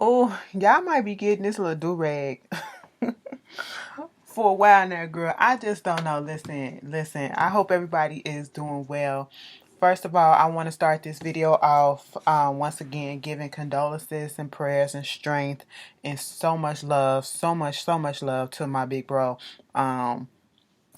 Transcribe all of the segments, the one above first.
Oh, y'all might be getting this little do-rag for a while now, girl. I just don't know. Listen. I hope everybody is doing well. First of all, I want to start this video off once again giving condolences and prayers and strength and so much love, so much love to my big bro,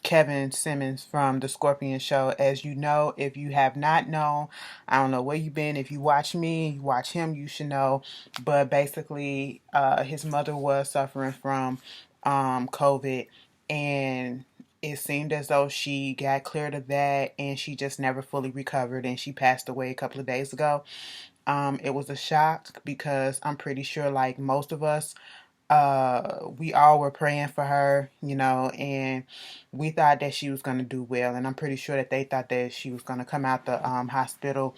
Kevin Simmons from the Scorpion Show. As you know, if you have not known, I don't know where you've been. If you watch me, you watch him, you should know. But basically, his mother was suffering from COVID, and it seemed as though she got cleared of that, and she just never fully recovered, and she passed away a couple of days ago. It was a shock because I'm pretty sure, like most of us, we all were praying for her, and we thought that she was going to do well, and I'm pretty sure that they thought that she was going to come out the hospital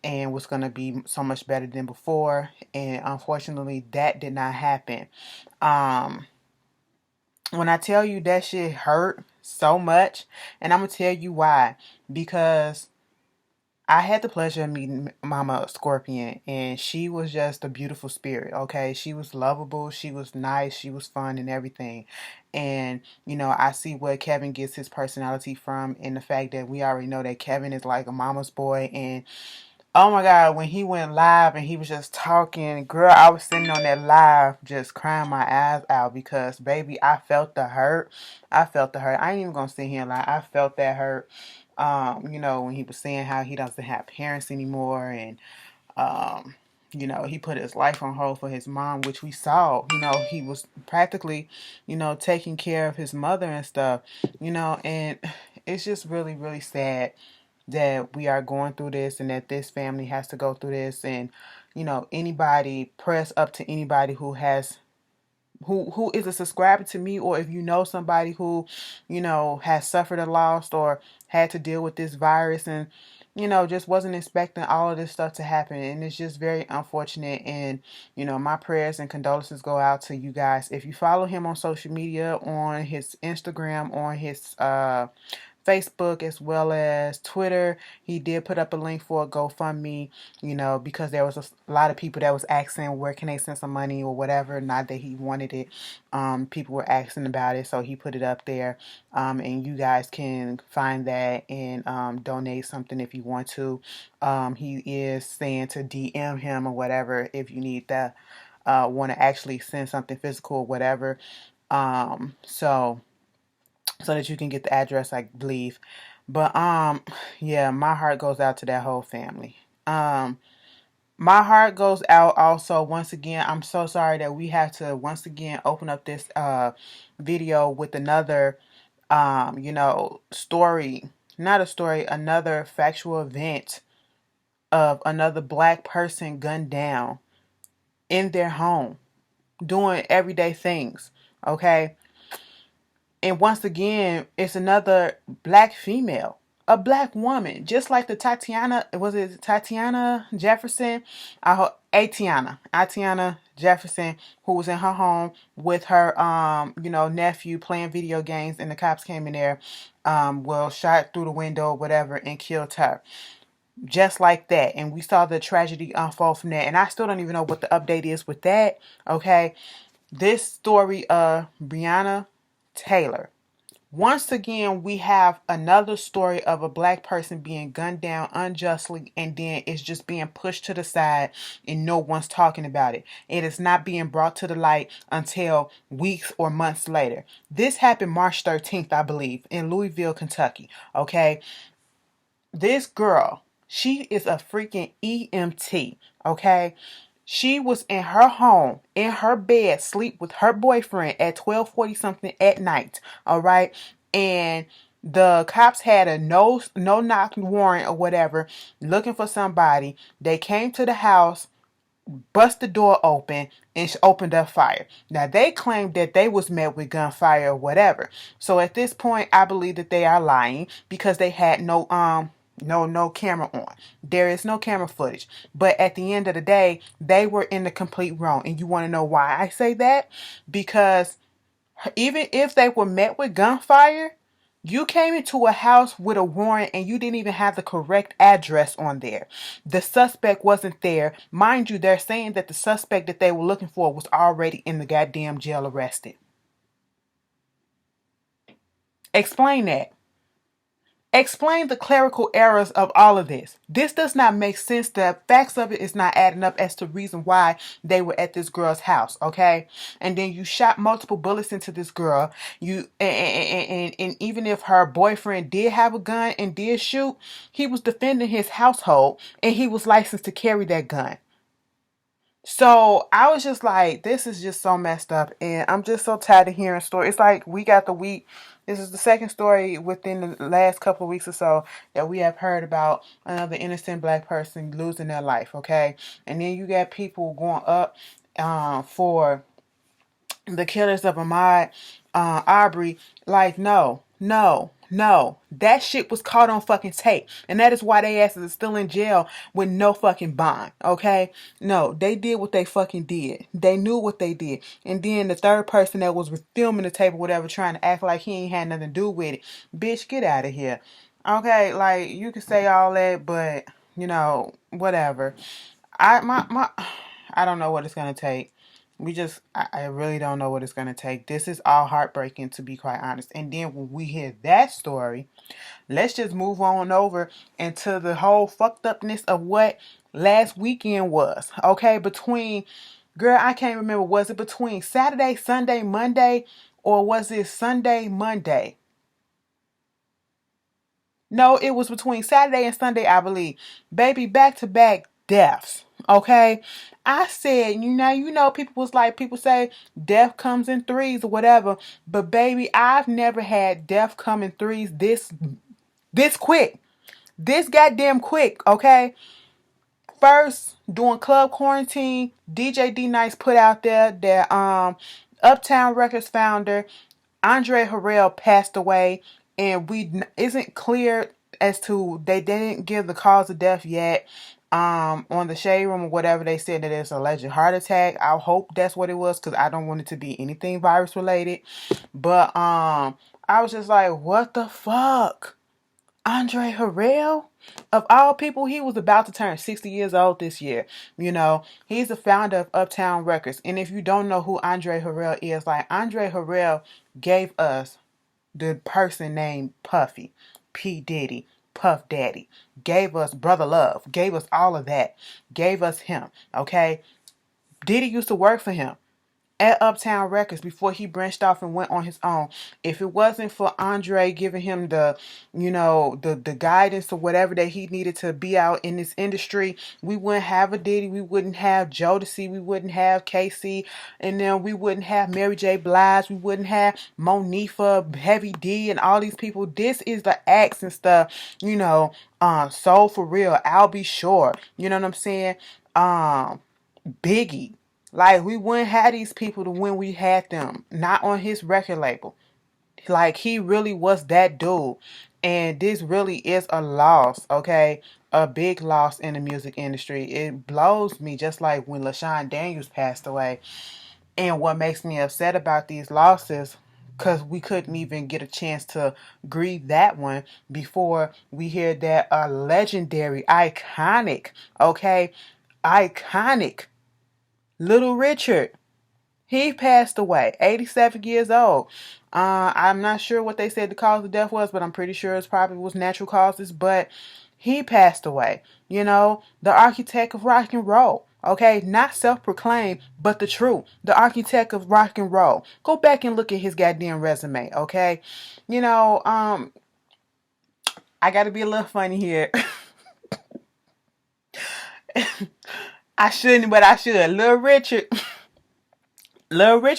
and was going to be so much better than before, and unfortunately that did not happen. When I tell you that shit hurt so much, and I'm going to tell you why, because I had the pleasure of meeting Mama Scorpion, and she was just a beautiful spirit, okay? She was lovable, she was nice, she was fun and everything. And, I see where Kevin gets his personality from, and the fact that we already know that Kevin is like a mama's boy. And oh my God, when he went live and he was just talking, girl, I was sitting on that live just crying my eyes out because, baby, I felt the hurt. I felt the hurt. I ain't even gonna sit here and lie. I felt that hurt. When he was saying how he doesn't have parents anymore, and he put his life on hold for his mom, which we saw. He was practically, taking care of his mother and stuff, and it's just really, really sad that we are going through this and that this family has to go through this. And, anybody, press up to anybody who has who is a subscriber to me, or if you know somebody who, has suffered a loss or had to deal with this virus and, just wasn't expecting all of this stuff to happen. And it's just very unfortunate. And, my prayers and condolences go out to you guys. If you follow him on social media, on his Instagram, on his Facebook, as well as Twitter, he did put up a link for a GoFundMe, because there was a lot of people that was asking where can they send some money or whatever. Not that he wanted it. People were asking about it, so he put it up there. And you guys can find that and donate something if you want to. He is saying to DM him or whatever if you need that, want to actually send something physical or whatever. So that you can get the address, I believe. But yeah, my heart goes out to that whole family. My heart goes out also, once again, I'm so sorry that we have to once again open up this video with another story, not a story, another factual event of another black person gunned down in their home doing everyday things. Okay. And once again, it's another black female, a black woman, just like the Tatiana Jefferson? Atiana Jefferson, who was in her home with her, nephew playing video games, and the cops came in there, shot through the window or whatever and killed her. Just like that. And we saw the tragedy unfold from that. And I still don't even know what the update is with that. Okay. This story of Teyana Taylor. Once again, we have another story of a black person being gunned down unjustly, and then it's just being pushed to the side and no one's talking about it. It is not being brought to the light until weeks or months later. This happened March 13th, I believe, in Louisville, Kentucky. Okay. This girl, she is a freaking EMT. Okay. She was in her home, in her bed, sleep with her boyfriend at 12:40 something at night. All right. And the cops had a no knock warrant or whatever, looking for somebody. They came to the house, bust the door open, and opened up fire. Now they claimed that they was met with gunfire or whatever. So at this point, I believe that they are lying because they had no camera on. There is no camera footage. But at the end of the day, they were in the complete wrong. And you want to know why I say that? Because even if they were met with gunfire, You came into a house with a warrant and you didn't even have the correct address on there. The suspect wasn't there. Mind you, they're saying that the suspect that they were looking for was already in the goddamn jail arrested. Explain that. Explain the clerical errors of all of this. This does not make sense. The facts of it is not adding up as to reason why they were at this girl's house, okay? And then you shot multiple bullets into this girl. And even if her boyfriend did have a gun and did shoot, he was defending his household and he was licensed to carry that gun. So I was just like, this is just so messed up, and I'm just so tired of hearing stories. It's like we got the week. This is the second story within the last couple of weeks or so that we have heard about another innocent black person losing their life. Okay, and then you got people going up for the killers of Ahmaud Arbery. Like, no, no, no. That shit was caught on fucking tape. And that is why they asses are still in jail with no fucking bond. Okay? No, they did what they fucking did. They knew what they did. And then the third person that was filming the tape or whatever, trying to act like he ain't had nothing to do with it. Bitch, get out of here. Okay, like, you can say all that, but, you know, whatever. I don't know what it's gonna take. I really don't know what it's going to take. This is all heartbreaking, to be quite honest. And then when we hear that story, let's just move on over into the whole fucked upness of what last weekend was. Okay, girl, I can't remember. Was it between Saturday, Sunday, Monday, or was it Sunday, Monday? No, it was between Saturday and Sunday, I believe. Baby, back to back deaths. Okay. I said, people say death comes in threes or whatever. But baby, I've never had death come in threes this quick. This goddamn quick, okay? First, during club quarantine, DJ D Nice put out there that Uptown Records founder Andre Harrell passed away, and we isn't clear as to, they didn't give the cause of death yet. On the Shade Room or whatever, they said that it's an alleged heart attack. I hope that's what it was, because I don't want it to be anything virus related. But I was just like, what the fuck? Andre Harrell? Of all people, he was about to turn 60 years old this year. You know, he's the founder of Uptown Records. And if you don't know who Andre Harrell is, like, Andre Harrell gave us the person named Puffy, P. Diddy, Puff Daddy, gave us Brother Love, gave us all of that, gave us him, okay? Diddy used to work for him at Uptown Records before he branched off and went on his own. If it wasn't for Andre giving him the guidance or whatever that he needed to be out in this industry, we wouldn't have a Diddy, we wouldn't have Jodeci, we wouldn't have Casey, and then we wouldn't have Mary J. Blige, we wouldn't have Monifa, Heavy D, and all these people. This is the acts and stuff, Soul for Real, I'll Be Sure, you know what I'm saying? Biggie. Like, we wouldn't have these people to when we had them. Not on his record label. Like, he really was that dude. And this really is a loss, okay? A big loss in the music industry. It blows me, just like when LaShawn Daniels passed away. And what makes me upset about these losses, because we couldn't even get a chance to grieve that one before we hear that a legendary, iconic, okay? Iconic Little Richard, he passed away, 87 years old. I'm not sure what they said the cause of death was, but I'm pretty sure it probably was natural causes, but he passed away. The architect of rock and roll. Okay, not self-proclaimed, but the truth. The architect of rock and roll. Go back and look at his goddamn resume, okay? I gotta be a little funny here. I shouldn't, but I should. Little Richard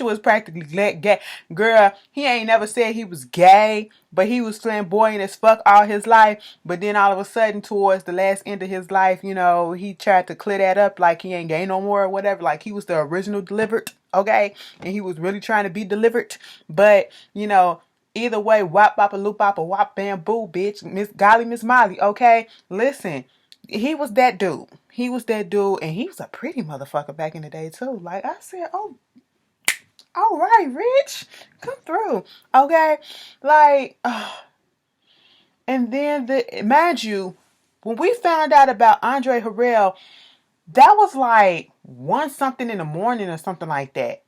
was practically gay. Girl, he ain't never said he was gay, but he was flamboyant as fuck all his life. But then all of a sudden, towards the last end of his life, he tried to clear that up like he ain't gay no more or whatever. Like, he was the original delivered, okay? And he was really trying to be delivered. But, either way, wop, bop, a loop, bop, a wop, bamboo, bitch. Miss Molly, okay? Listen, he was that dude. He was that dude, and he was a pretty motherfucker back in the day, too. Like, I said, oh, all right, Rich, come through, okay? Like, And then, mind you, when we found out about Andre Harrell, that was like 1 something in the morning or something like that.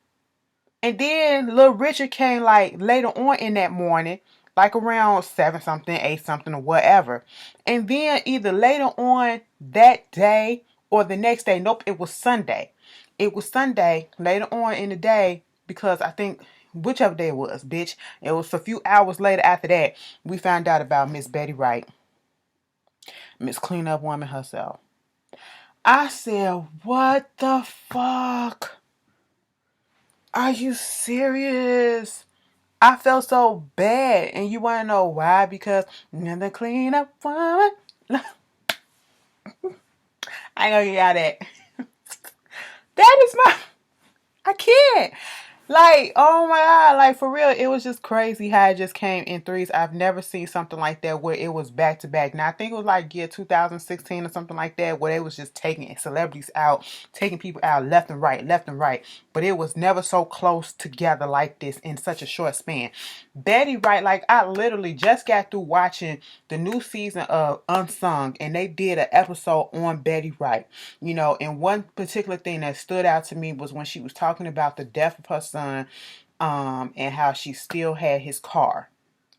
And then Little Richard came like later on in that morning, like around 7 something, 8 something, or whatever. And then either later on that day or the next day, nope, it was Sunday. It was Sunday later on in the day because I think whichever day it was, bitch, it was a few hours later after that, we found out about Miss Betty Wright, Miss Cleanup Woman herself. I said, what the fuck? Are you serious? I felt so bad. And you want to know why? Because you're the cleanup woman. I ain't gonna get out of that. That is my... I can't. Like, oh my God, like for real, it was just crazy how it just came in threes. I've never seen something like that where it was back to back. Now, I think it was like year 2016 or something like that where they was just taking celebrities out, taking people out left and right, left and right. But it was never so close together like this in such a short span. Betty Wright, like I literally just got through watching the new season of Unsung and they did an episode on Betty Wright. You know, and one particular thing that stood out to me was when she was talking about the death of her son, and how she still had his car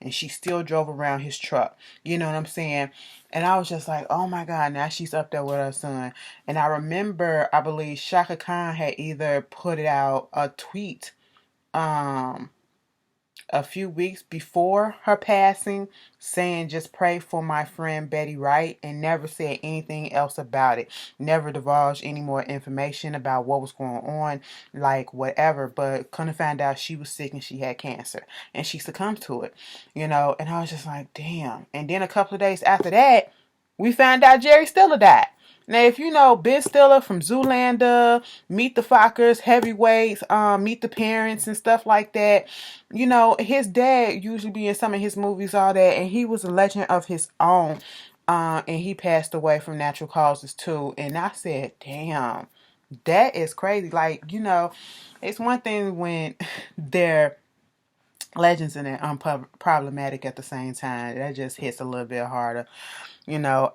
and she still drove around his truck. You know what I'm saying? And I was just like, oh my God, now she's up there with her son. And I remember, I believe Shaka Khan had either put out a tweet, a few weeks before her passing saying just pray for my friend Betty Wright and never said anything else about it. Never divulged any more information about what was going on, like whatever, but couldn't find out she was sick and she had cancer and she succumbed to it, you know, and I was just like, damn. And then a couple of days after that, we found out Jerry Stiller died. Now, if you know Ben Stiller from Zoolander, Meet the Fockers, Heavyweights, Meet the Parents and stuff like that, you know, his dad usually be in some of his movies, all that, and he was a legend of his own. And he passed away from natural causes too. And I said, damn, that is crazy. Like, you know, it's one thing when they're legends and they're unproblematic at the same time. That just hits a little bit harder. You know,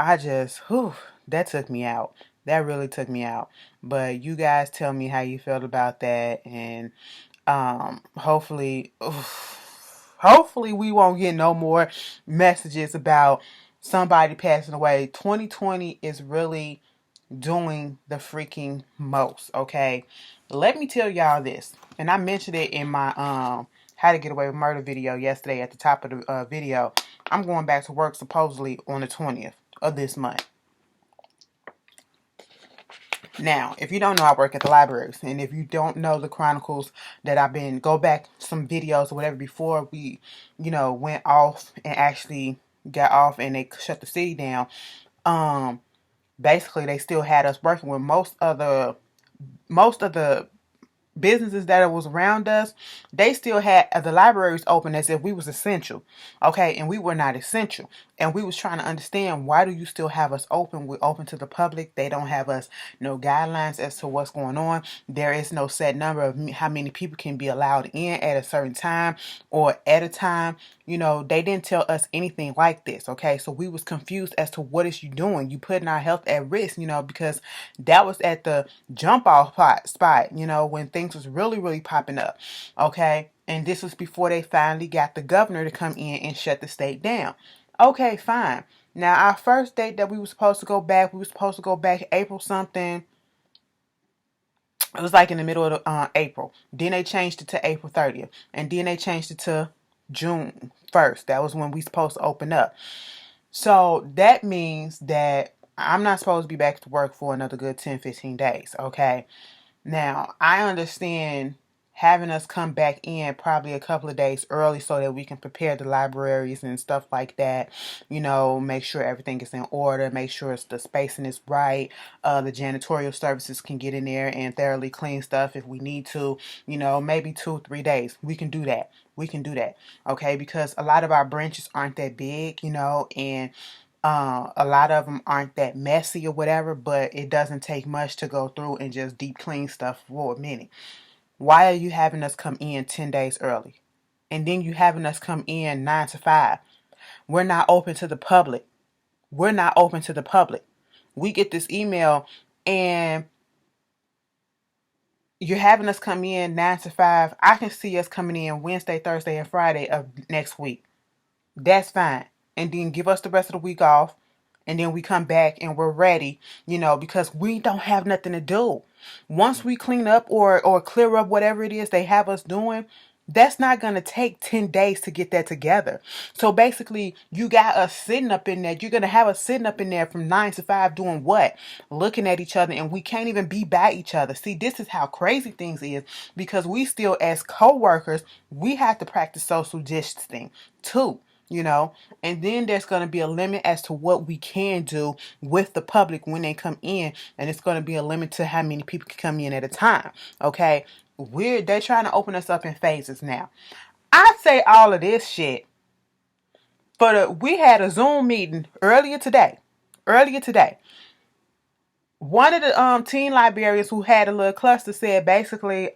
that took me out. That really took me out. But you guys tell me how you felt about that, and hopefully, hopefully we won't get no more messages about somebody passing away. 2020 is really doing the freaking most. Okay, let me tell y'all this, and I mentioned it in my how to get away with murder video yesterday at the top of the video. I'm going back to work supposedly on the 20th of this month. Now, if you don't know, I work at the libraries. And if you don't know the chronicles that I've been, go back some videos or whatever before we, you know, went off and actually got off and they shut the city down. Basically, they still had us working with most of the businesses that was around us. They still had the libraries open as if we was essential, okay, and we were not essential. And we was trying to understand, why do you still have us open? We're open to the public. They don't have us no guidelines as to what's going on. There is no set number of how many people can be allowed in at a certain time or at a time. You know, they didn't tell us anything like this, okay? So we was confused as to what is you doing. You putting our health at risk, you know, because that was at the jump off spot, you know, when things was really, really popping up, okay? And this was before they finally got the governor to come in and shut the state down. Okay, fine. Now, our first date that we were supposed to go back, April something. It was like in the middle of April. Then they changed it to April 30th. And then they changed it to June 1st. That was when we supposed to open up. So that means that I'm not supposed to be back to work for another good 10, 15 days, okay? Now, I understand having us come back in probably a couple of days early so that we can prepare the libraries and stuff like that. You know, make sure everything is in order, make sure the spacing is right. The janitorial services can get in there and thoroughly clean stuff if we need to. You know, maybe 2-3 days. We can do that. Okay? Because a lot of our branches aren't that big, you know, and a lot of them aren't that messy or whatever, but it doesn't take much to go through and just deep clean stuff for a minute. Why are you having us come in 10 days early? And then you having us come in 9 to 5. we're not open to the public. We're not open to the public. We get this email and you're having us come in 9 to 5. I can see us coming in Wednesday, Thursday, and Friday of next week. That's fine. And then give us the rest of the week off. And then we come back and we're ready, because we don't have nothing to do. Once we clean up or clear up whatever it is they have us doing, that's not going to take 10 days to get that together. So basically, you got us sitting up in there. You're going to have us sitting up in there from 9 to 5 doing what? Looking at each other, and we can't even be by each other. See, this is how crazy things is, because we still, as co-workers, we have to practice social distancing too. And then there's going to be a limit as to what we can do with the public when they come in, and it's going to be a limit to how many people can come in at a time. Okay, they're trying to open us up in phases now. I say all of this shit we had a Zoom meeting earlier today. One of the teen librarians who had a little cluster said basically,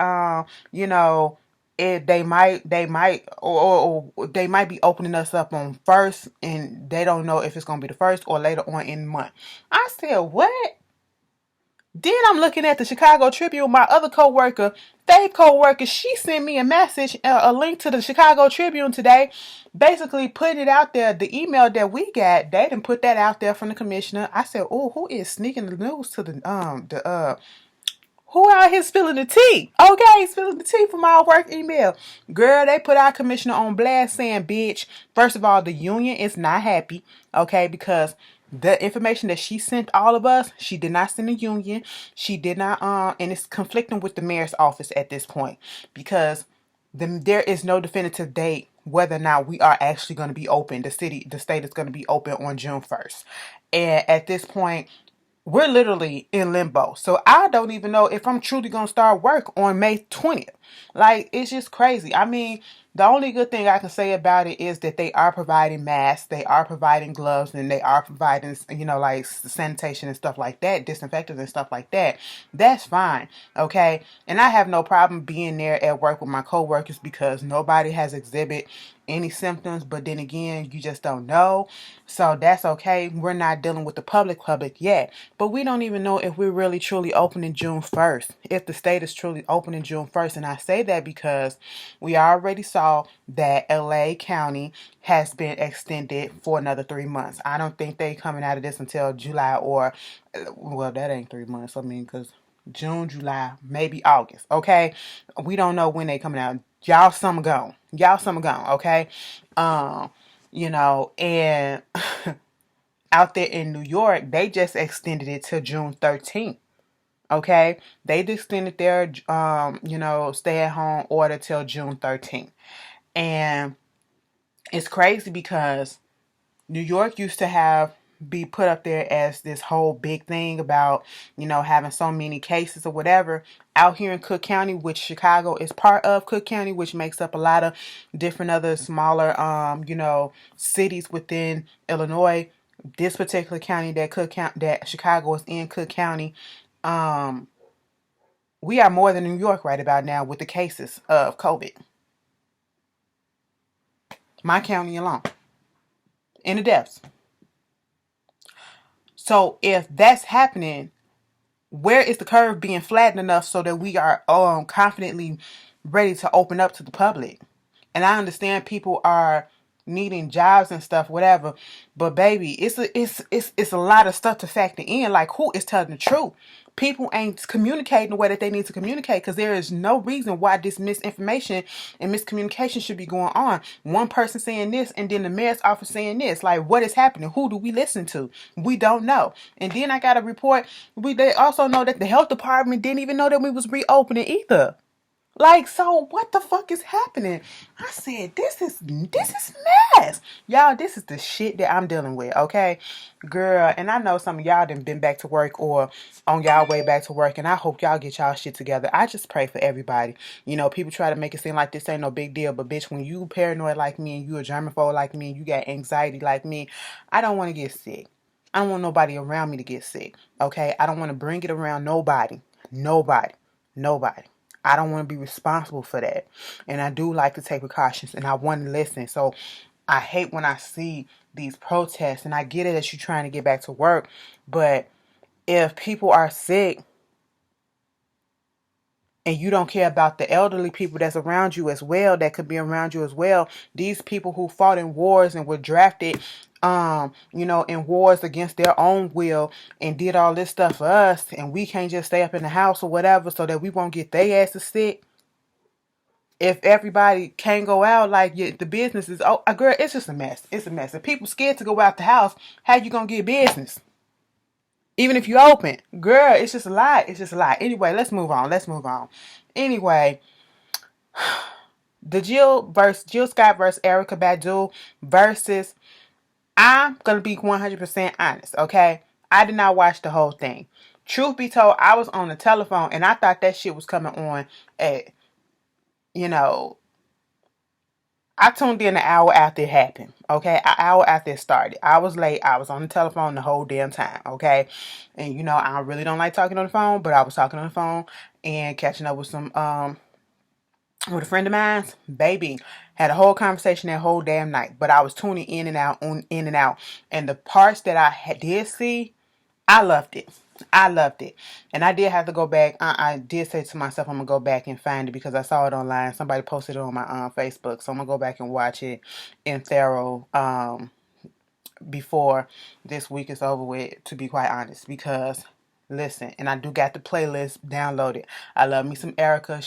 they might or they might be opening us up on first, and they don't know if it's gonna be the first or later on in the month. I said, what? Then I'm looking at the Chicago Tribune. My other Faith co-worker, she sent me a message, a link to the Chicago Tribune today, basically putting it out there. The email that we got, they didn't put that out there from the commissioner. I said, oh, who is sneaking the news to who out here spilling the tea? Okay, spilling the tea from our work email. Girl, they put our commissioner on blast saying, bitch, first of all, the union is not happy, okay, because the information that she sent all of us, she did not send the union. She did not, and it's conflicting with the mayor's office at this point, because there is no definitive date whether or not we are actually going to be open. The state is going to be open on June 1st. And at this point, we're literally in limbo. So I don't even know if I'm truly going to start work on May 20th. Like, it's just crazy. I mean, the only good thing I can say about it is that they are providing masks, they are providing gloves, and they are providing, like sanitation and stuff like that, disinfectants and stuff like that. That's fine, okay? And I have no problem being there at work with my coworkers because nobody has exhibit any symptoms, but then again, you just don't know. So that's okay. We're not dealing with the public yet, but we don't even know if we're really truly opening June 1st, if the state is truly opening June 1st. And I say that because we already saw that LA County has been extended for another 3 months. I don't think they coming out of this until July well, that ain't 3 months. I mean, because June, July, maybe August. Okay. We don't know when they coming out. Y'all summer gone, okay? And out there in New York, they just extended it to June 13th. Okay? They extended their stay at home order till June 13th. And it's crazy because New York used to be put up there as this whole big thing about, having so many cases or whatever. Out here in Cook County, which Chicago is part of Cook County, which makes up a lot of different other smaller, cities within Illinois. This particular county that Chicago is in, Cook County, we are more than New York right about now with the cases of COVID. My county alone. And the deaths. So if that's happening, where is the curve being flattened enough so that we are confidently ready to open up to the public? And I understand people are needing jobs and stuff, whatever. But baby, it's a lot of stuff to factor in. Like, who is telling the truth? People ain't communicating the way that they need to communicate because there is no reason why this misinformation and miscommunication should be going on. One person saying this and then the mayor's office saying this. Like, what is happening? Who do we listen to? We don't know. And then I got a report. They also know that the health department didn't even know that we was reopening either. Like, so what the fuck is happening? I said, this is mess. Y'all, this is the shit that I'm dealing with, okay? Girl, and I know some of y'all done been back to work or on y'all way back to work, and I hope y'all get y'all shit together. I just pray for everybody. People try to make it seem like this ain't no big deal, but bitch, when you paranoid like me and you a germaphobe like me and you got anxiety like me, I don't want to get sick. I don't want nobody around me to get sick, okay? I don't want to bring it around nobody. I don't want to be responsible for that. And I do like to take precautions and I want to listen. So I hate when I see these protests. And I get it that you're trying to get back to work, but if people are sick and you don't care about the elderly people that's around you as well, that could be around you as well, these people who fought in wars and were drafted, in wars against their own will and did all this stuff for us, and we can't just stay up in the house or whatever so that we won't get their asses sick. If everybody can't go out, like the business is, girl, it's just a mess. It's a mess. If people scared to go out the house, how you gonna get business? Even if you open, girl, it's just a lot. It's just a lot. Anyway, let's move on. Anyway, the Jill Scott versus Erykah Badu versus, I'm going to be 100% honest, okay? I did not watch the whole thing. Truth be told, I was on the telephone and I thought that shit was coming on at, I tuned in an hour after it happened, okay? An hour after it started. I was late. I was on the telephone the whole damn time, okay? And, I really don't like talking on the phone, but I was talking on the phone and catching up with with a friend of mine. Baby, had a whole conversation that whole damn night, but I was tuning in and out, and the parts that I did see, I loved it. And I did have to go back. I did say to myself, I'm going to go back and find it because I saw it online. Somebody posted it on my Facebook. So I'm going to go back and watch it in thorough before this week is over with, to be quite honest. Because, listen, and I do got the playlist downloaded. I love me some Erykah.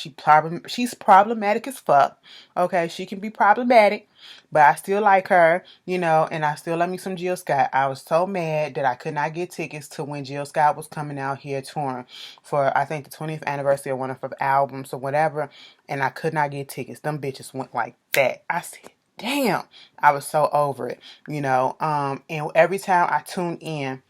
She's problematic as fuck. Okay, she can be problematic, but I still like her, and I still love me some Jill Scott. I was so mad that I could not get tickets to when Jill Scott was coming out here touring for, I think, the 20th anniversary of one of her albums or whatever, and I could not get tickets. Them bitches went like that. I said, damn, I was so over it, and every time I tuned in,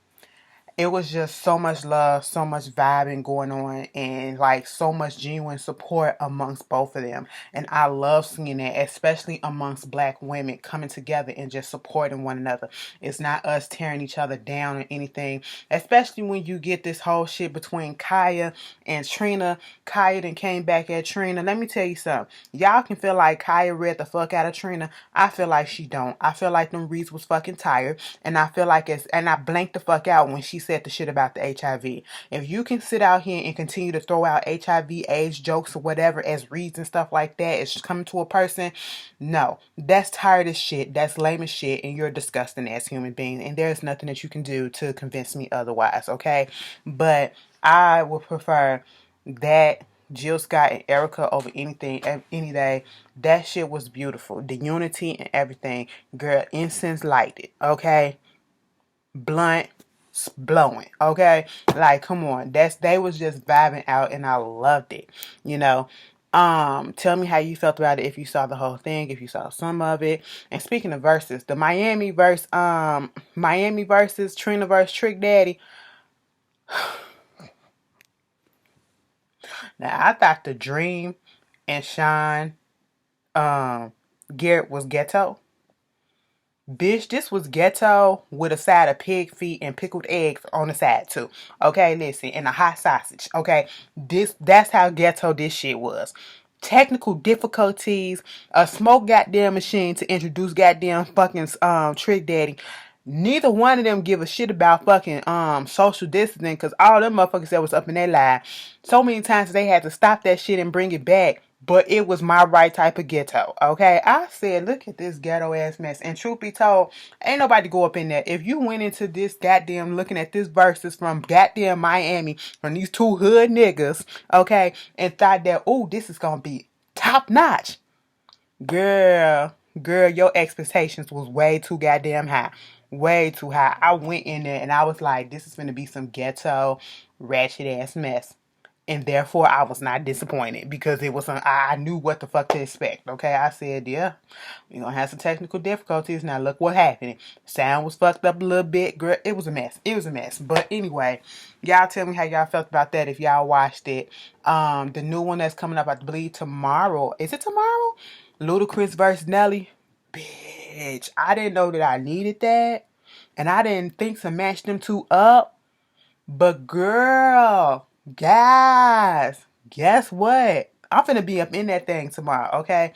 it was just so much love, so much vibing going on, and like so much genuine support amongst both of them. And I love seeing that, especially amongst black women coming together and just supporting one another. It's not us tearing each other down or anything, especially when you get this whole shit between Kaya and Trina. Kaya then came back at Trina. Let me tell you something. Y'all can feel like Kaya read the fuck out of Trina. I feel like she don't. I feel like them reads was fucking tired, and I feel like and I blanked the fuck out when she said the shit about the HIV. If you can sit out here and continue to throw out HIV, AIDS jokes or whatever as reads and stuff like that, it's coming to a person, no, that's tired as shit, that's lame as shit, and you're disgusting as human being, and there's nothing that you can do to convince me otherwise, okay? But I would prefer that Jill Scott and Erykah over anything, any day. That shit was beautiful. The unity and everything. Girl, incense lighted, okay? Blunt blowing, okay? Like, come on. They was just vibing out and I loved it, Tell me how you felt about it, if you saw the whole thing, if you saw some of it. And speaking of verses, the Miami versus Trina versus Trick Daddy. Now, I thought the Dream and Sean Garrett was ghetto. Bitch, this was ghetto with a side of pig feet and pickled eggs on the side too. Okay, listen, and a hot sausage. Okay, that's how ghetto this shit was. Technical difficulties, a smoke goddamn machine to introduce goddamn fucking Trick Daddy. Neither one of them give a shit about fucking social distancing, because all them motherfuckers that was up in their line so many times they had to stop that shit and bring it back. But it was my right type of ghetto, okay? I said, look at this ghetto ass mess. And truth be told, ain't nobody go up in there. If you went into this goddamn looking at this verses from goddamn Miami, from these two hood niggas, okay, and thought that, oh, this is gonna be top notch. Girl, your expectations was way too goddamn high. Way too high. I went in there and I was like, this is gonna be some ghetto, ratchet ass mess. And therefore, I was not disappointed because it was I knew what the fuck to expect. Okay, I said, yeah, we're gonna have some technical difficulties. Now look what happened. Sound was fucked up a little bit. Girl, it was a mess. But anyway, y'all tell me how y'all felt about that if y'all watched it. The new one that's coming up, I believe tomorrow. Is it tomorrow? Ludacris versus Nelly. Bitch, I didn't know that I needed that, and I didn't think to match them two up. But girl. Guys, guess what? I'm finna be up in that thing tomorrow, okay?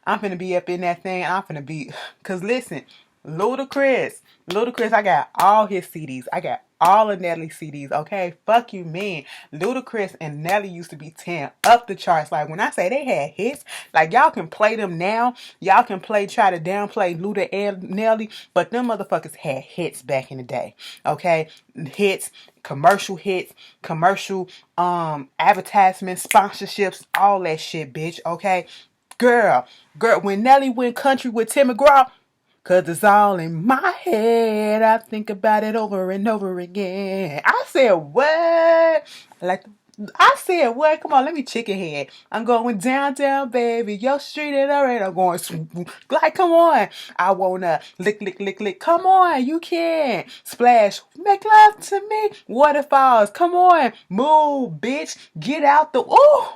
I'm finna be up in that thing. I'm finna be... Because listen, Ludacris. Ludacris, I got all his CDs. I got all of Nelly's CDs, okay? Fuck you, man. Ludacris and Nelly used to be tearing up the charts. Like, when I say they had hits, like, y'all can play them now. Y'all can try to downplay Luda and Nelly, but them motherfuckers had hits back in the day, okay? Hits, commercial, advertisements, sponsorships, all that shit, bitch, okay? Girl, when Nelly went country with Tim McGraw, 'cause it's all in my head. I think about it over and over again. I said, what? Like, I said, what? Come on, let me chicken head. I'm going downtown, baby. Your street and alright. I'm going, like, come on. I wanna lick. Come on, you can. Splash, make love to me. Waterfalls, come on. Move, bitch. Get out the, ooh.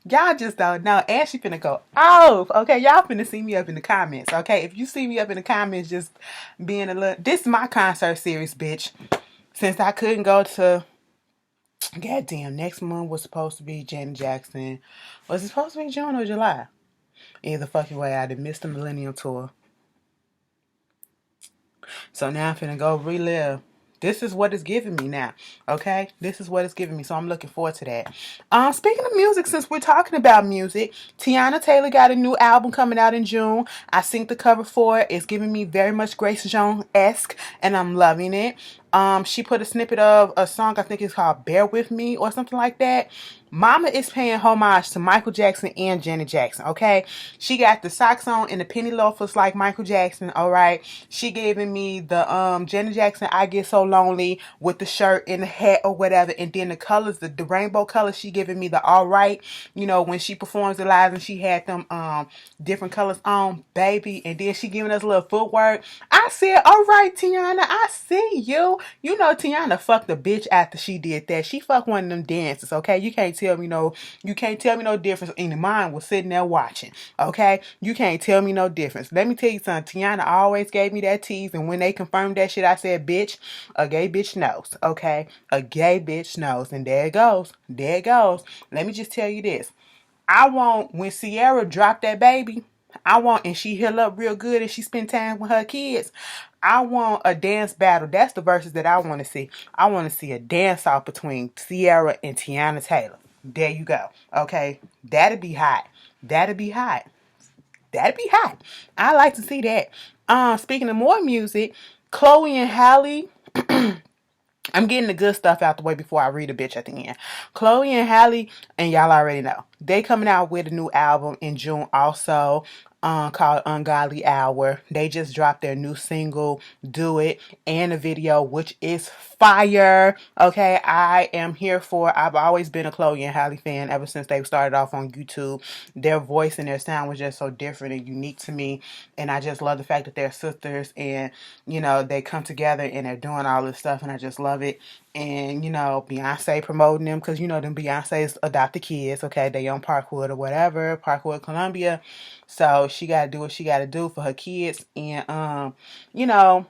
Y'all just don't know. And she finna go off. Okay, y'all finna see me up in the comments. Okay, if you see me up in the comments just being a little... This is my concert series, bitch. Since I couldn't go to... Goddamn, next month was supposed to be Janet Jackson. Was it supposed to be June or July? Either fucking way, I did miss the Millennium Tour. So now I'm finna go relive. This is what it's giving me now. Okay? This is what it's giving me. So I'm looking forward to that. Speaking of music, since we're talking about music, Teyana Taylor got a new album coming out in June. I synced the cover for it. It's giving me very much Grace Jones-esque, and I'm loving it. She put a snippet of a song, I think it's called Bear With Me or something like that. Mama is paying homage to Michael Jackson and Janet Jackson, okay? She got the socks on and the penny loafers like Michael Jackson, all right? She giving me the Janet Jackson I Get So Lonely with the shirt and the hat or whatever, and then the colors, the rainbow colors, she giving me the all right, you know, when she performs it live and she had them different colors on, baby, and then she giving us a little footwork. I said, all right, Teyana, I see you. You know Teyana fucked a bitch after she did that. She fucked one of them dances, okay? You can't tell me no difference. And mine was sitting there watching, okay? You can't tell me no difference. Let me tell you something. Teyana always gave me that tease, and when they confirmed that shit, I said, bitch, a gay bitch knows, okay? A gay bitch knows, and there it goes. There it goes. Let me just tell you this. I want, when Sierra dropped that baby, and she heal up real good and she spend time with her kids, I want a dance battle. That's the verses that I want to see. I want to see a dance off between Sierra and Teyana Taylor. There you go. Okay. That'd be hot. That'd be hot. That'd be hot. I like to see that. Speaking of more music, Chloe and Halle. I'm getting the good stuff out the way before I read a bitch at the end. Chloe and Halle, and y'all already know, they coming out with a new album in June also, called Ungodly Hour. They just dropped their new single, Do It, and a video, which is fire. Okay, I am here for. I've always been a Chloe and Halle fan ever since they started off on YouTube. Their voice and their sound was just so different and unique to me, and I just love the fact that they're sisters, and you know they come together and they're doing all this stuff, and I just love it. And you know Beyonce promoting them, because you know them Beyonce's adopted kids. Okay, they on Parkwood or whatever, Parkwood, Columbia. So she got to do what she got to do for her kids. And, you know,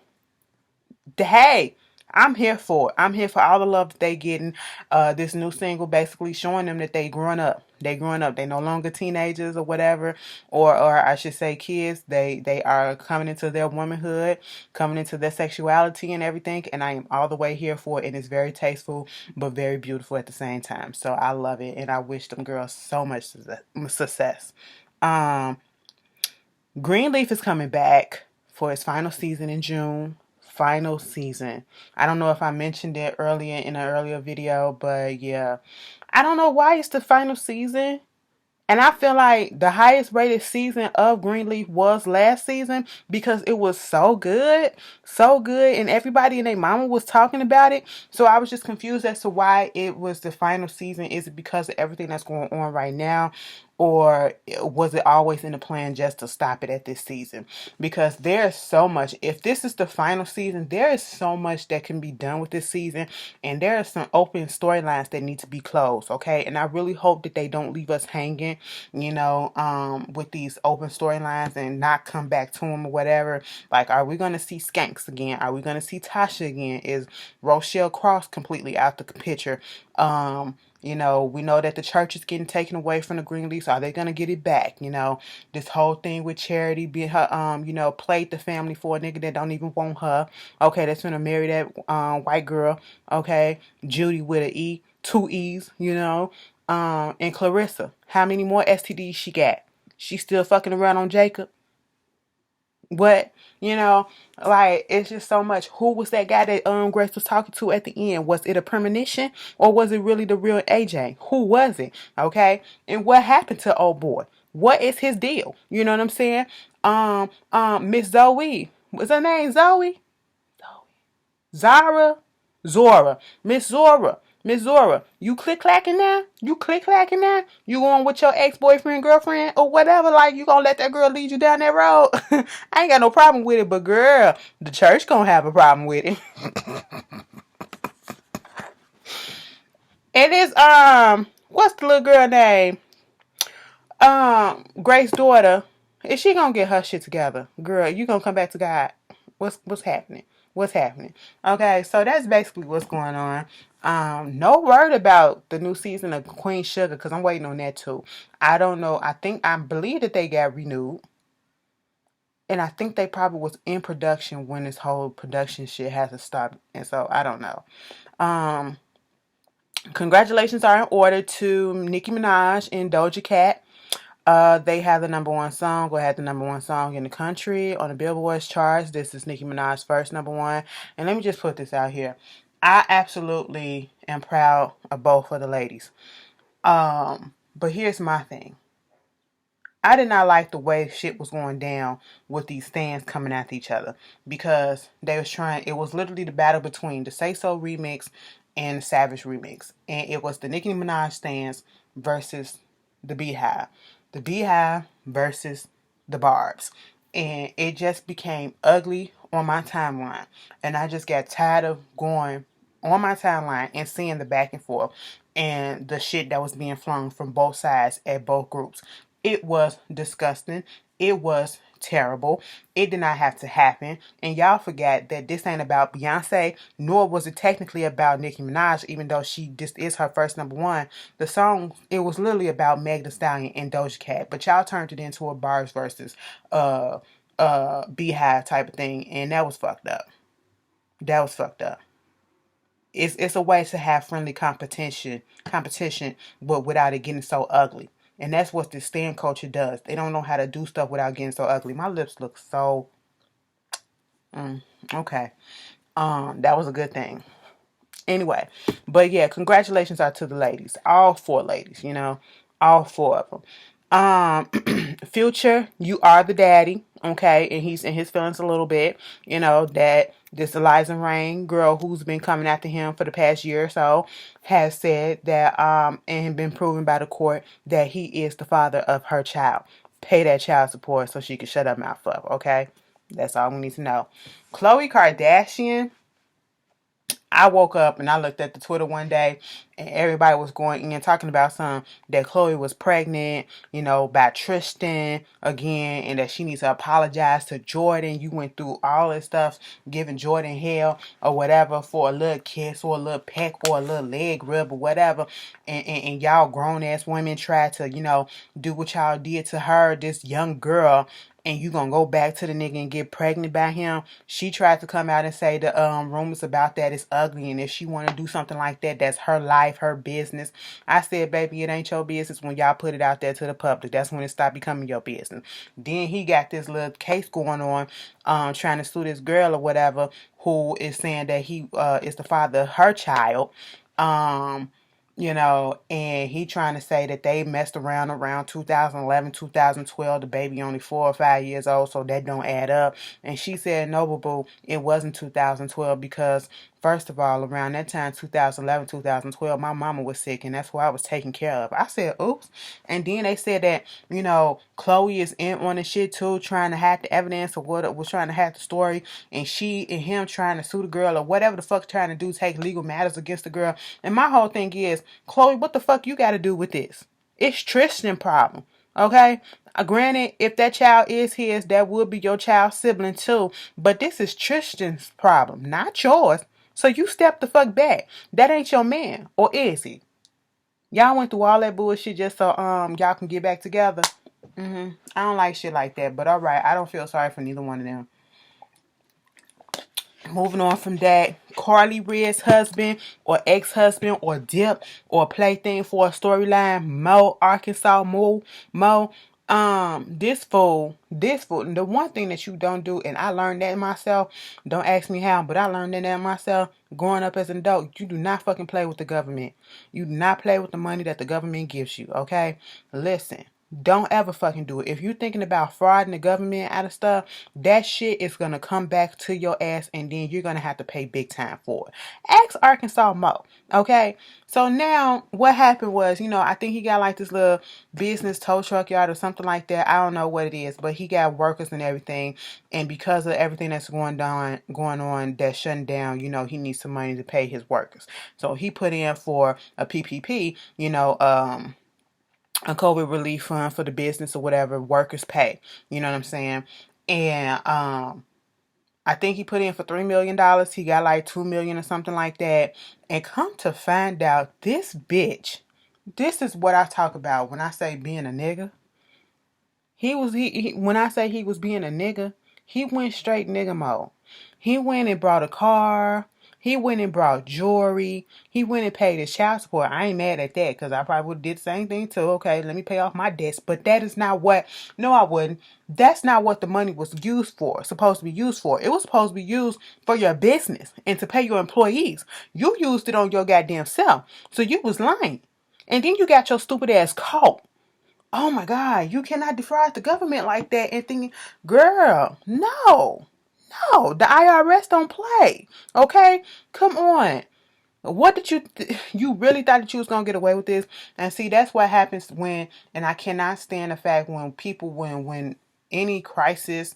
hey, I'm here for it. I'm here for all the love that they getting. This new single basically showing them that they growing up. They growing up. They no longer teenagers or whatever, or I should say kids. They are coming into their womanhood, coming into their sexuality and everything. And I am all the way here for it. And it's very tasteful, but very beautiful at the same time. So I love it, and I wish them girls so much success. Greenleaf is coming back for its final season in June. Final season. I don't know if I mentioned it earlier in an earlier video, but yeah. I don't know why it's the final season. And I feel like the highest rated season of Greenleaf was last season because it was so good. So good. And everybody and their mama was talking about it. So I was just confused as to why it was the final season. Is it because of everything that's going on right now? Or was it always in the plan just to stop it at this season? Because there's so much. If this is the final season, there is so much that can be done with this season. And there are some open storylines that need to be closed, okay? And I really hope that they don't leave us hanging, you know, with these open storylines and not come back to them or whatever. Like, are we going to see Skanks again? Are we going to see Tasha again? Is Rochelle Cross completely out the picture? You know, we know that the church is getting taken away from the green leaf. So are they gonna get it back? You know, this whole thing with Charity being her, played the family for a nigga that don't even want her. Okay, that's gonna marry that white girl. Okay, Judy with an E, two E's. You know, and Clarissa, how many more STDs she got? She still fucking around on Jacob. What, you know, like, it's just so much. Who was that guy that Grace was talking to at the end? Was it a premonition, or was it really the real AJ? Who was it? Okay, and what happened to old boy? What is his deal? You know what I'm saying? Miss Zoe, what's her name? Zoe, Zara, Zora, Miss Zora. Miss Zora, you click clacking now? You click clacking now? You going with your ex-boyfriend, girlfriend, or whatever? Like, you gonna let that girl lead you down that road? I ain't got no problem with it, but girl, the church gonna have a problem with it. It is, what's the little girl name? Grace's daughter. Is she gonna get her shit together? Girl, you gonna come back to God. What's happening? What's happening? Okay, so that's basically what's going on. No word about the new season of Queen Sugar, because I'm waiting on that too. I don't know. I believe that they got renewed. And I think they probably was in production when this whole production shit has to stop. And so I don't know. Congratulations are in order to Nicki Minaj and Doja Cat. They have the number one song, or had the number one song in the country on the Billboard charts. This is Nicki Minaj's first number one. And let me just put this out here. I absolutely am proud of both of the ladies. But here's my thing. I did not like the way shit was going down with these stands coming after each other, because they was trying, it was literally the battle between the Say So remix and the Savage remix. And it was the Nicki Minaj stands versus the Beehive. The Beehive versus the Barbs. And it just became ugly on my timeline. And I just got tired of going on my timeline and seeing the back and forth and the shit that was being flung from both sides at both groups. It was disgusting. It was terrible. It did not have to happen. And y'all forgot that this ain't about Beyonce, nor was it technically about Nicki Minaj, even though this is her first number one. The song, it was literally about Meg Thee Stallion and Doja Cat. But y'all turned it into a Barbs versus Beehive type of thing. And that was fucked up. That was fucked up. It's a way to have friendly competition, but without it getting so ugly. And that's what the stand culture does. They don't know how to do stuff without getting so ugly. My lips look so okay. That was a good thing. Anyway, but yeah, congratulations are to the ladies. All four ladies, all four of them. Future, you are the daddy, okay, and he's in his feelings a little bit, that this Eliza Rain girl who's been coming after him for the past year or so has said that, and been proven by the court that he is the father of her child. Pay that child support so she can shut her mouth up, okay? That's all we need to know. Khloe Kardashian, I woke up and I looked at the Twitter one day and everybody was going in talking about that Khloe was pregnant, by Tristan again, and that she needs to apologize to Jordan. You went through all this stuff, giving Jordan hell or whatever for a little kiss or a little peck or a little leg rub or whatever. And y'all grown ass women tried to, do what y'all did to her, this young girl. And you gonna go back to the nigga and get pregnant by him. She tried to come out and say the rumors about that is ugly, and if she want to do something like that, that's her life, her business. I said, baby, it ain't your business when y'all put it out there to the public. That's when it stopped becoming your business. Then he got this little case going on, trying to sue this girl or whatever, who is saying that he is the father of her child. And he trying to say that they messed around 2011, 2012. The baby only 4 or 5 years old, so that don't add up. And she said, no, boo, it wasn't 2012 because, first of all, around that time, 2011, 2012, my mama was sick, and that's who I was taking care of. I said, oops. And then they said that, Khloe is in on the shit too, trying to hide the evidence or what was trying to hide the story, and she and him trying to sue the girl or whatever the fuck trying to do, take legal matters against the girl. And my whole thing is, Khloe, what the fuck you got to do with this? It's Tristan's problem, okay? Granted, if that child is his, that would be your child's sibling too. But this is Tristan's problem, not yours. So you step the fuck back. That ain't your man, or is he? Y'all went through all that bullshit just so y'all can get back together. I don't like shit like that. But all right, I don't feel sorry for neither one of them. Moving on from that, Carly Red's husband or ex-husband or dip or plaything for a storyline, Mo Arkansas Mo. This fool. The one thing that you don't do, and I learned that myself. Don't ask me how, but I learned that myself. Growing up as an adult, you do not fucking play with the government. You do not play with the money that the government gives you. Okay, listen. Don't ever fucking do it. If you're thinking about frauding the government out of stuff, that shit is going to come back to your ass and then you're going to have to pay big time for it. Ask Arkansas Mo. Okay? So now what happened was, I think he got like this little business tow truck yard or something like that. I don't know what it is, but he got workers and everything. And because of everything that's going on that's shutting down, he needs some money to pay his workers. So he put in for a PPP, a COVID relief fund for the business or whatever, workers pay. You know what I'm saying? And I think he put in for $3 million. He got like $2 million or something like that. And come to find out, this bitch, this is what I talk about when I say being a nigga. When I say he was being a nigga, he went straight nigga mode. He went and brought a car. He went and brought jewelry. He went and paid his child support. I ain't mad at that because I probably would have did the same thing too. Okay, let me pay off my debts. But that is not what, no, I wouldn't. That's not what the money was used for, supposed to be used for. It was supposed to be used for your business and to pay your employees. You used it on your goddamn self. So you was lying. And then you got your stupid ass caught. Oh my God, you cannot defraud the government like that and think, girl, no, the IRS don't play. Okay, come on. What did you really thought that you was going to get away with this? And see, that's what happens and I cannot stand the fact when any crisis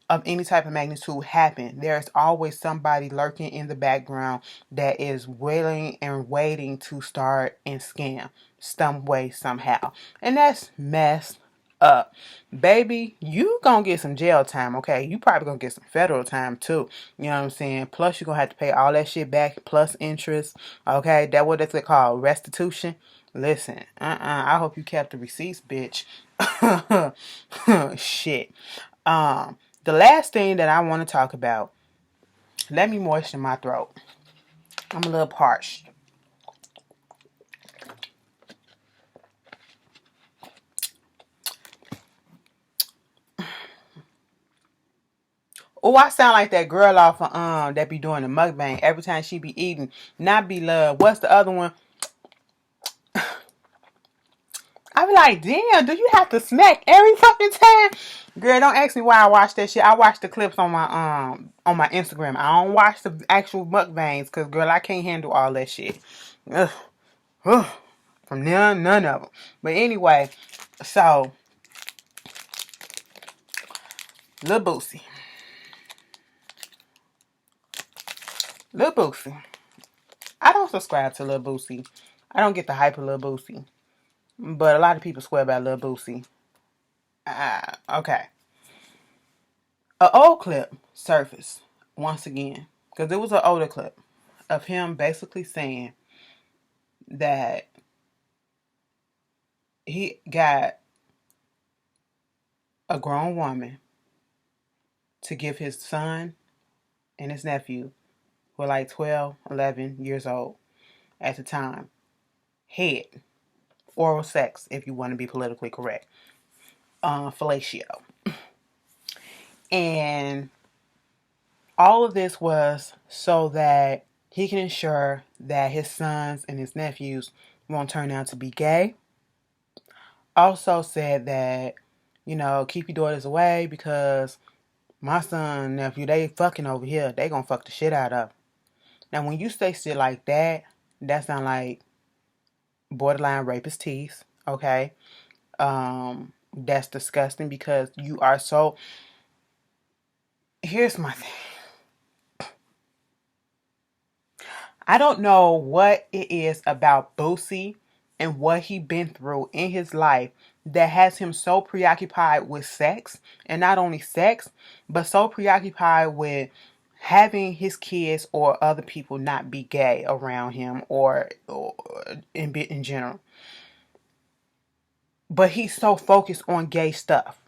of any type of magnitude happen, there's always somebody lurking in the background that is willing and waiting to start and scam some way, somehow. And that's messed up. Baby, you gonna get some jail time, okay? You probably gonna get some federal time too. You know what I'm saying? Plus you're gonna have to pay all that shit back plus interest. Okay, that what it's called, restitution. Listen, I hope you kept the receipts, bitch. Shit. The last thing that I want to talk about, let me moisten my throat. I'm a little parched. Oh, I sound like that girl off of that be doing the mukbang every time she be eating. Not be love. What's the other one? I be like, damn, do you have to smack every fucking time? Girl, don't ask me why I watch that shit. I watch the clips on my Instagram. I don't watch the actual mukbangs because girl, I can't handle all that shit. Ugh. Ugh. From none of them. But anyway, so Lil Boosie. I don't subscribe to Lil Boosie. I don't get the hype of Lil Boosie. But a lot of people swear by Lil Boosie. Okay. An old clip surfaced once again. Because it was an older clip of him basically saying that he got a grown woman to give his son and his nephew, who were like 12, 11 years old at the time, head, oral sex, if you want to be politically correct, fellatio. And all of this was so that he can ensure that his sons and his nephews won't turn out to be gay. Also said that, keep your daughters away because my son and nephew, they fucking over here. They gonna fuck the shit out of. Now, when you say shit like that, that sound like borderline rapist tease, okay? That's disgusting because you are so... Here's my thing. I don't know what it is about Boosie and what he been through in his life that has him so preoccupied with sex, and not only sex, but so preoccupied with having his kids or other people not be gay around him or in general. but he's so focused on gay stuff.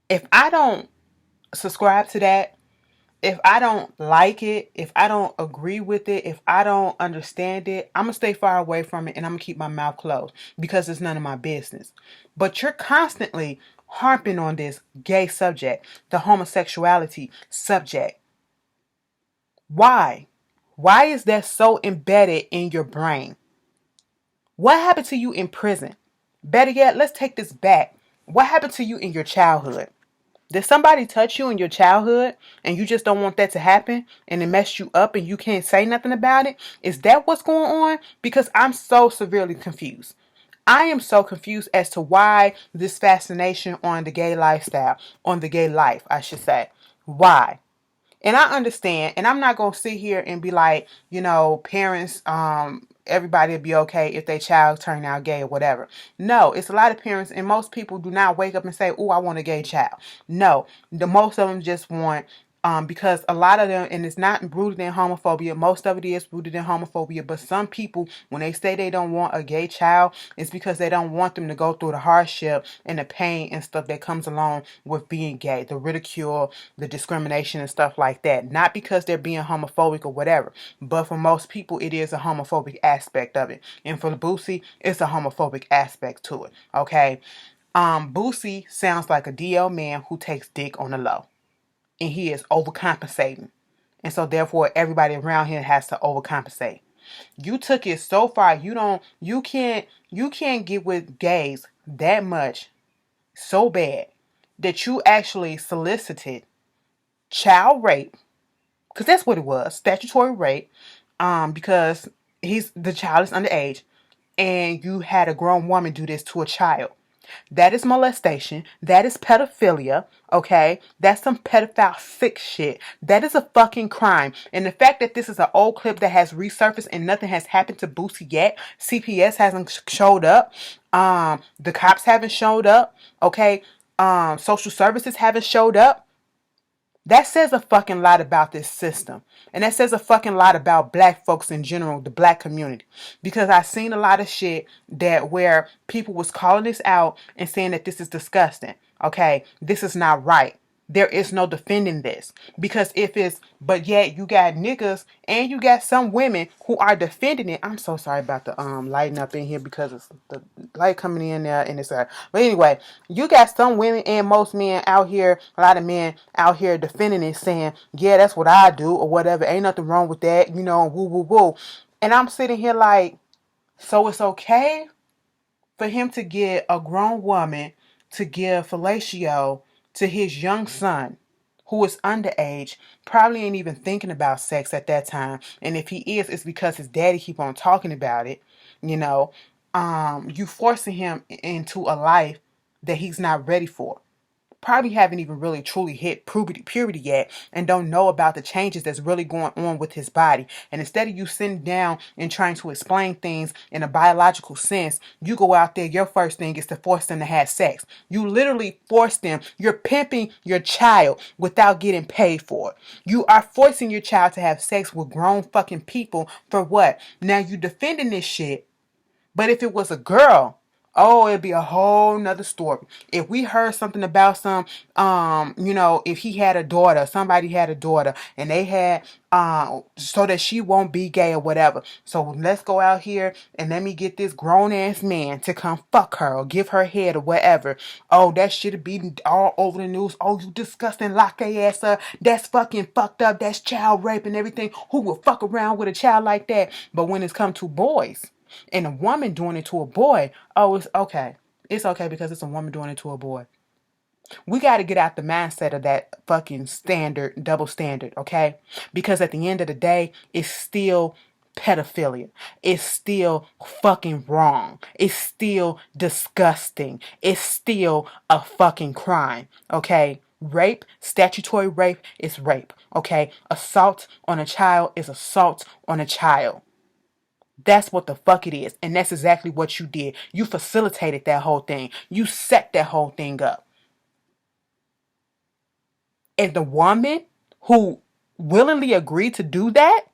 If I don't subscribe to that, if I don't like it, if I don't agree with it, if I don't understand it, I'm going to stay far away from it and I'm going to keep my mouth closed because it's none of my business. But you're constantly harping on this gay subject, the homosexuality subject. Why? Why is that so embedded in your brain? What happened to you in prison? Better yet, let's take this back. What happened to you in your childhood? Did somebody touch you in your childhood and you just don't want that to happen and it messed you up and you can't say nothing about it? Is that what's going on? Because I'm so severely confused. I am so confused as to why this fascination on the gay lifestyle, on the gay life, I should say. Why? And I understand, and I'm not going to sit here and be like, parents, everybody will be okay if their child turn out gay or whatever. No, it's a lot of parents, and most people do not wake up and say, oh, I want a gay child. No, most of them just want, because a lot of them, and it's not rooted in homophobia, most of it is rooted in homophobia, but some people, when they say they don't want a gay child, it's because they don't want them to go through the hardship and the pain and stuff that comes along with being gay, the ridicule, the discrimination and stuff like that. Not because they're being homophobic or whatever, but for most people, it is a homophobic aspect of it. And for Boosie, it's a homophobic aspect to it, okay? Boosie sounds like a DL man who takes dick on the low. And he is overcompensating. And so therefore everybody around him has to overcompensate. You took it so far, you can't get with gays that much so bad that you actually solicited child rape, because that's what it was, statutory rape, because the child is underage, and you had a grown woman do this to a child. That is molestation. That is pedophilia. Okay? That's some pedophile sick shit. That is a fucking crime. And the fact that this is an old clip that has resurfaced and nothing has happened to Boosie yet. CPS hasn't showed up. The cops haven't showed up. Okay? Social services haven't showed up. That says a fucking lot about this system. And that says a fucking lot about black folks in general, the black community. Because I've seen a lot of shit where people was calling this out and saying that this is disgusting. Okay, this is not right. There is no defending this. Because but yet you got niggas and you got some women who are defending it. I'm so sorry about the lighting up in here because it's the light coming in there and it's but anyway, you got some women and most men out here, a lot of men out here defending it, saying, yeah, that's what I do or whatever. Ain't nothing wrong with that, woo woo woo. And I'm sitting here like, so it's okay for him to get a grown woman to give fellatio to his young son, who is underage, probably ain't even thinking about sex at that time. And if he is, it's because his daddy keep on talking about it. You forcing him into a life that he's not ready for. Probably haven't even really truly hit puberty yet and don't know about the changes that's really going on with his body. And instead of you sitting down and trying to explain things in a biological sense, you go out there, your first thing is to force them to have sex. You literally force them. You're pimping your child without getting paid for it. You are forcing your child to have sex with grown fucking people for what? Now you defending this shit. But if it was a girl, oh, it'd be a whole nother story. If we heard something about if he had a daughter, somebody had a daughter, and they had, so that she won't be gay or whatever. So let's go out here and let me get this grown ass man to come fuck her or give her head or whatever. Oh, that shit'd be all over the news. Oh, you disgusting, lock their ass up. That's fucking fucked up. That's child rape and everything. Who would fuck around with a child like that? But when it's come to boys, and a woman doing it to a boy, oh, it's okay. It's okay because it's a woman doing it to a boy. We got to get out the mindset of that fucking double standard, okay? Because at the end of the day, it's still pedophilia. It's still fucking wrong. It's still disgusting. It's still a fucking crime, okay? Rape, statutory rape is rape, okay? Assault on a child is assault on a child. That's what the fuck it is. And that's exactly what you did. You facilitated that whole thing. You set that whole thing up. And the woman who willingly agreed to do that,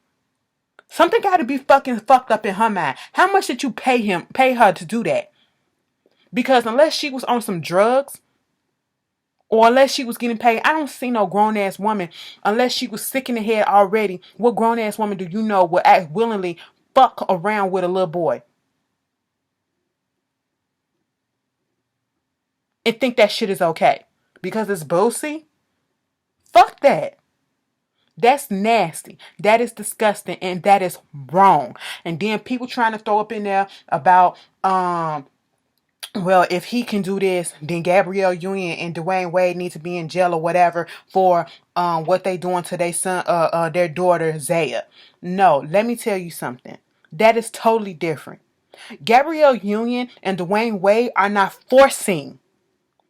something got to be fucking fucked up in her mind. How much did you pay her to do that? Because unless she was on some drugs or unless she was getting paid, I don't see no grown ass woman, unless she was sick in the head already. What grown ass woman do you know would act willingly fuck around with a little boy and think that shit is okay? Because it's Boosie? Fuck that. That's nasty. That is disgusting, and that is wrong. And then people trying to throw up in there about well, if he can do this, then Gabrielle Union and Dwayne Wade need to be in jail or whatever for what they doing to their son, their daughter Zaya. No, let me tell you something. That is totally different. Gabrielle Union and Dwayne Wade are not forcing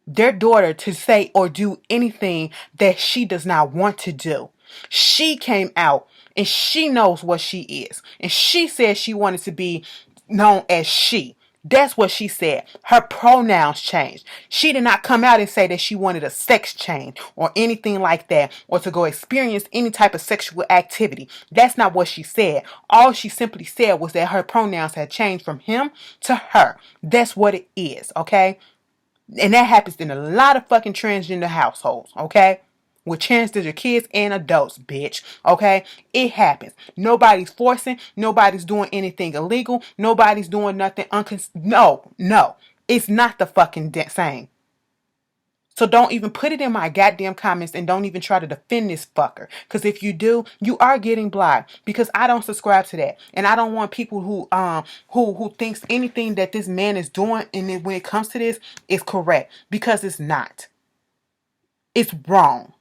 their daughter to say or do anything that she does not want to do. She came out and she knows what she is. And she said she wanted to be known as she. That's what she said. Her pronouns changed. She did not come out and say that she wanted a sex change or anything like that or to go experience any type of sexual activity. That's not what she said. All she simply said was that her pronouns had changed from him to her. That's what it is, okay? And that happens in a lot of fucking transgender households, okay? With transgender kids and adults, bitch, okay? It happens. Nobody's forcing. Nobody's doing anything illegal. Nobody's doing nothing No. It's not the fucking same. So don't even put it in my goddamn comments and don't even try to defend this fucker. Because if you do, you are getting blocked. Because I don't subscribe to that. And I don't want people who thinks anything that this man is doing and when it comes to this is correct. Because it's not. It's wrong.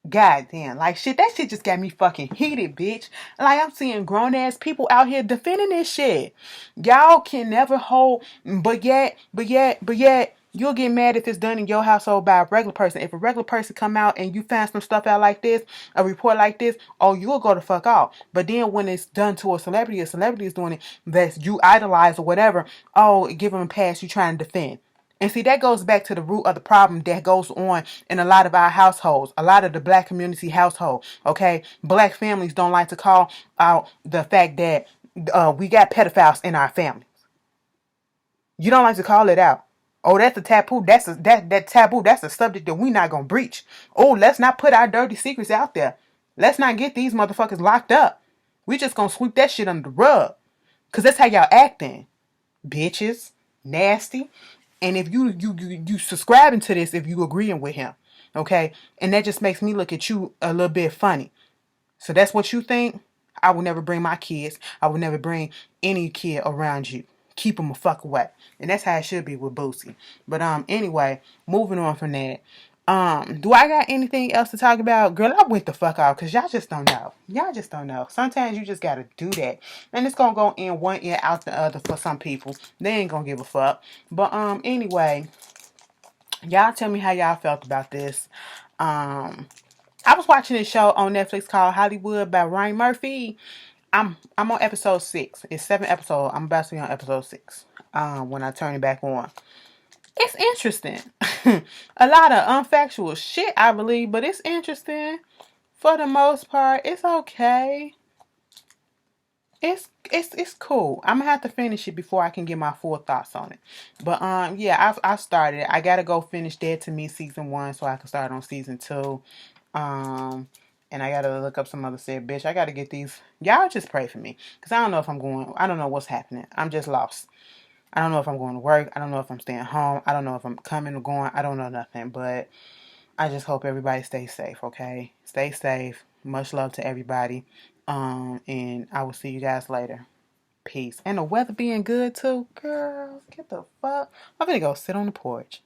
God damn, like shit, that shit just got me fucking heated, bitch. Like I'm seeing grown ass people out here defending this shit. Y'all can never hold, but yet, you'll get mad if it's done in your household by a regular person. If a regular person come out and you find some stuff out like this, a report like this, oh, you'll go the fuck off. But then when it's done to a celebrity is doing it that you idolize or whatever, oh, give them a pass, you trying to defend. And see, that goes back to the root of the problem that goes on in a lot of our households, a lot of the black community household. Okay, black families don't like to call out the fact that we got pedophiles in our families. You don't like to call it out. Oh, that's a taboo. That taboo. That's a subject that we not gonna breach. Oh, let's not put our dirty secrets out there. Let's not get these motherfuckers locked up. We just gonna sweep that shit under the rug, cause that's how y'all acting, bitches, nasty. And if you subscribing to this, if you agreeing with him, okay, and that just makes me look at you a little bit funny. So that's what you think. I will never bring my kids. I will never bring any kid around you. Keep them a fuck away. And that's how it should be with Boosie. But anyway, moving on from that. Do I got anything else to talk about? Girl, I went the fuck out because y'all just don't know. Y'all just don't know. Sometimes you just gotta do that. And it's gonna go in one ear out the other for some people. They ain't gonna give a fuck. But anyway, y'all tell me how y'all felt about this. I was watching this show on Netflix called Hollywood by Ryan Murphy. I'm on episode 6. It's 7 episodes. I'm about to be on episode 6. When I turn it back on. It's interesting. A lot of unfactual shit, I believe, but it's interesting. For the most part, it's okay. It's cool. I'm gonna have to finish it before I can get my full thoughts on it. But yeah, I started it. I gotta go finish Dead to Me season 1 so I can start on season 2. And I gotta look up some other shit, bitch. I gotta get these. Y'all just pray for me, cause I don't know if I'm going. I don't know what's happening. I'm just lost. I don't know if I'm going to work. I don't know if I'm staying home. I don't know if I'm coming or going. I don't know nothing. But I just hope everybody stays safe, okay? Stay safe. Much love to everybody. And I will see you guys later. Peace. And the weather being good too. Girl, get the fuck. I'm gonna go sit on the porch.